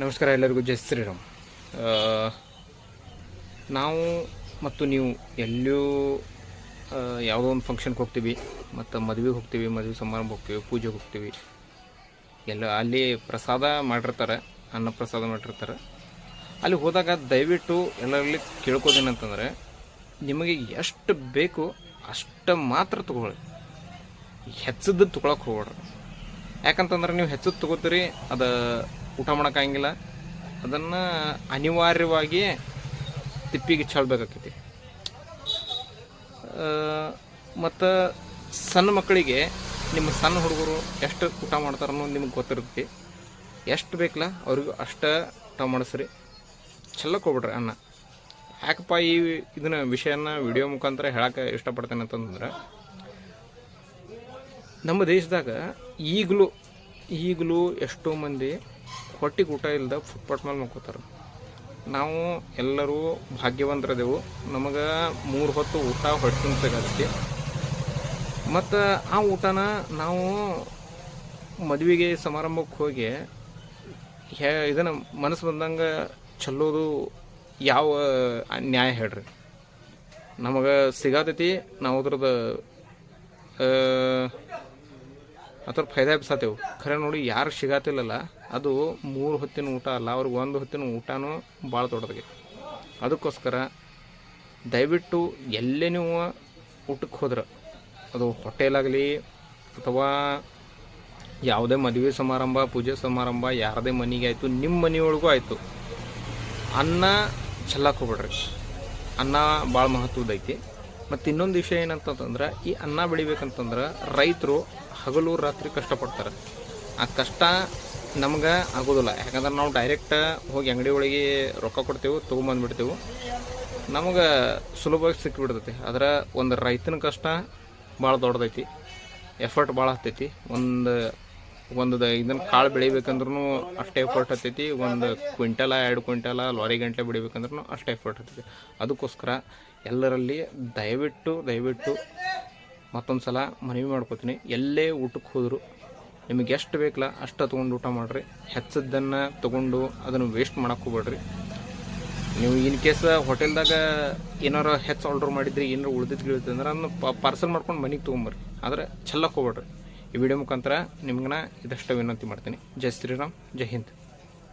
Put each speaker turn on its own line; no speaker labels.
ನಮಸ್ಕಾರ ಎಲ್ಲರಿಗೂ ಜೈ ಶ್ರೀರಾಮ್. ನಾವು ಮತ್ತು ನೀವು ಎಲ್ಲೂ ಯಾವುದೋ ಒಂದು ಫಂಕ್ಷನ್ಗೆ ಹೋಗ್ತೀವಿ, ಮತ್ತು ಮದುವೆಗೆ ಹೋಗ್ತೀವಿ, ಮದುವೆ ಸಮಾರಂಭ ಹೋಗ್ತೀವಿ, ಪೂಜೆಗೆ ಹೋಗ್ತೀವಿ. ಎಲ್ಲ ಅಲ್ಲಿ ಪ್ರಸಾದ ಮಾಡಿರ್ತಾರೆ, ಅನ್ನ ಪ್ರಸಾದ ಮಾಡಿರ್ತಾರೆ. ಅಲ್ಲಿ ಹೋದಾಗ ದಯವಿಟ್ಟು ಎಲ್ಲರಲ್ಲಿ ಕೇಳ್ಕೋದೇನಂತಂದರೆ, ನಿಮಗೆ ಎಷ್ಟು ಬೇಕು ಅಷ್ಟು ಮಾತ್ರ ತೊಗೊಳ್ಳಿ, ಹೆಚ್ಚದ್ದು ತೊಗೊಳಕ್ಕೆ ಹೋಗ್ಬೇಡ್ರಿ. ಯಾಕಂತಂದ್ರೆ ನೀವು ಹೆಚ್ಚದ್ದು ತೊಗೋತೀರಿ, ಅದು ಊಟ ಮಾಡೋಕ್ಕಾಗಿಲ್ಲ. ಅದನ್ನು ಅನಿವಾರ್ಯವಾಗಿ ತಿಪ್ಪಿಗೆ ಚೆಲ್ಬೇಕಾಗ್ತೈತಿ. ಮತ್ತು ಸಣ್ಣ ಮಕ್ಕಳಿಗೆ, ನಿಮ್ಮ ಸಣ್ಣ ಹುಡುಗರು ಎಷ್ಟು ಊಟ ಮಾಡ್ತಾರೆ ಅನ್ನೋದು ನಿಮ್ಗೆ ಗೊತ್ತಿರ್ತೈತಿ. ಎಷ್ಟು ಬೇಕಲ್ಲ ಅವ್ರಿಗೂ ಅಷ್ಟು ಊಟ ಮಾಡಿಸ್ರಿ, ಚೆಲ್ಲಕ್ಕೆ ಹೋಗ್ಬಿಡ್ರಿ ಅನ್ನ. ಯಾಕಪ್ಪ ಇದನ್ನ ವಿಷಯನ ವಿಡಿಯೋ ಮುಖಾಂತರ ಹೇಳಕ್ಕೆ ಇಷ್ಟಪಡ್ತೇನೆ ಅಂತಂದ್ರೆ, ನಮ್ಮ ದೇಶದಾಗ ಈಗಲೂ ಎಷ್ಟೋ ಮಂದಿ ಹೊಟ್ಟಿಗೆ ಊಟ ಇಲ್ಲದ ಫುಟ್ಪಾತ್ ಮೇಲೆ ಮಕ್ಕೋತಾರೆ. ನಾವು ಎಲ್ಲರೂ ಭಾಗ್ಯವಂತರದೆವು, ನಮಗೆ 3 ಹೊತ್ತು ಊಟ ಹೊಟ್ಟೆ ಸಿಗತ್ತೆ. ಮತ್ತು ಆ ಊಟನ ನಾವು ಮದುವೆಗೆ ಸಮಾರಂಭಕ್ಕೆ ಹೋಗಿ ಇದನ್ನು ಮನಸ್ಸು ಬಂದಂಗೆ ಚೆಲ್ಲೋದು ಯಾವ ನ್ಯಾಯ ಹೇಳ್ರಿ? ನಮಗೆ ಸಿಗತೈತಿ, ನಾವು ಅದ್ರ ಫೈದಾ ಎಬ್ಸತ್ತೇವು. ಖರೆ ನೋಡಿ, ಯಾರು ಸಿಗತ್ತಿಲ್ಲಲ್ಲ, ಅದು 3 ಹೊತ್ತಿನ ಊಟ ಅಲ್ಲ, ಅವ್ರಿಗೆ 1 ಹೊತ್ತಿನ ಊಟನೂ ಭಾಳ ದೊಡ್ಡದಾಗಿ. ಅದಕ್ಕೋಸ್ಕರ ದಯವಿಟ್ಟು ಎಲ್ಲೇ ನೀವು ಊಟಕ್ಕೆ ಹೋದ್ರೆ, ಅದು ಹೋಟೆಲಾಗಲಿ ಅಥವಾ ಯಾವುದೇ ಮದುವೆ ಸಮಾರಂಭ, ಪೂಜೆ ಸಮಾರಂಭ, ಯಾರದೇ ಮನೆಗೆ ಆಯಿತು, ನಿಮ್ಮ ಮನೆಯೊಳಗೂ ಆಯಿತು, ಅನ್ನ ಚೆಲ್ಲಕ್ಕೆ ಹೋಗ್ಬೇಡ್ರಿ. ಅನ್ನ ಭಾಳ ಮಹತ್ವದೈತಿ. ಮತ್ತು ಇನ್ನೊಂದು ವಿಷಯ ಏನಂತಂದ್ರೆ, ಈ ಅನ್ನ ಬೆಳಿಬೇಕಂತಂದ್ರೆ ರೈತರು ಹಗಲು ರಾತ್ರಿ ಕಷ್ಟಪಡ್ತಾರೆ. ಆ ಕಷ್ಟ ನಮ್ಗೆ ಆಗೋದಿಲ್ಲ. ಯಾಕಂದ್ರೆ ನಾವು ಡೈರೆಕ್ಟ್ ಹೋಗಿ ಅಂಗಡಿ ಒಳಗೆ ರೊಕ್ಕ ಕೊಡ್ತೇವೆ, ತೊಗೊಂಬಂದ್ಬಿಡ್ತೇವೆ, ನಮಗೆ ಸುಲಭವಾಗಿ ಸಿಕ್ಕಿಬಿಡ್ತೈತಿ. ಆದರೆ ಒಂದು ರೈತನ ಕಷ್ಟ ಭಾಳ ದೊಡ್ಡದೈತಿ, ಎಫರ್ಟ್ ಭಾಳ ಹತ್ತೈತಿ. ಒಂದು ಇದನ್ನು ಕಾಳು ಬೆಳಿಬೇಕಂದ್ರೂ ಅಷ್ಟೇ ಎಫರ್ಟ್ ಹತ್ತೈತಿ. 1 ಕ್ವಿಂಟಲ 2 ಕ್ವಿಂಟಲ ಲಾರಿ ಗಂಟೆ ಬೆಳಿಬೇಕಂದ್ರೂ ಅಷ್ಟೇ ಎಫರ್ಟ್ ಹತ್ತೈತಿ. ಅದಕ್ಕೋಸ್ಕರ ಎಲ್ಲರಲ್ಲಿ ದಯವಿಟ್ಟು ಮತ್ತೊಂದು ಸಲ ಮನವಿ ಮಾಡ್ಕೋತೀನಿ, ಎಲ್ಲೇ ಊಟಕ್ಕೆ ಹೋದ್ರು ನಿಮಗೆ ಎಷ್ಟು ಬೇಕಲ್ಲ ಅಷ್ಟು ತೊಗೊಂಡು ಊಟ ಮಾಡಿರಿ. ಹೆಚ್ಚದ್ದನ್ನು ತೊಗೊಂಡು ಅದನ್ನು ವೇಸ್ಟ್ ಮಾಡಕ್ಕೆ ಹೋಗ್ಬೇಡ್ರಿ. ನೀವು ಇನ್ ಕೇಸ್ ಹೋಟೆಲ್ದಾಗ ಏನಾರು ಹೆಚ್ಚು ಆರ್ಡ್ರ್ ಮಾಡಿದ್ರಿ, ಏನಾರು ಉಳಿದಿದ್ದು ಅಂದ್ರೆ ಅದನ್ನು ಪಾರ್ಸಲ್ ಮಾಡ್ಕೊಂಡು ಮನೆಗೆ ತೊಗೊಂಬರ್ರಿ. ಆದರೆ ಚೆಲ್ಲಕ್ಕೆ ಹೋಗ್ಬೇಡ್ರಿ. ಈ ವಿಡಿಯೋ ಮುಖಾಂತರ ನಿಮ್ಗೆ ಇದಷ್ಟು ವಿನಂತಿ ಮಾಡ್ತೀನಿ. ಜೈ ಶ್ರೀರಾಮ್, ಜೈ ಹಿಂದ್.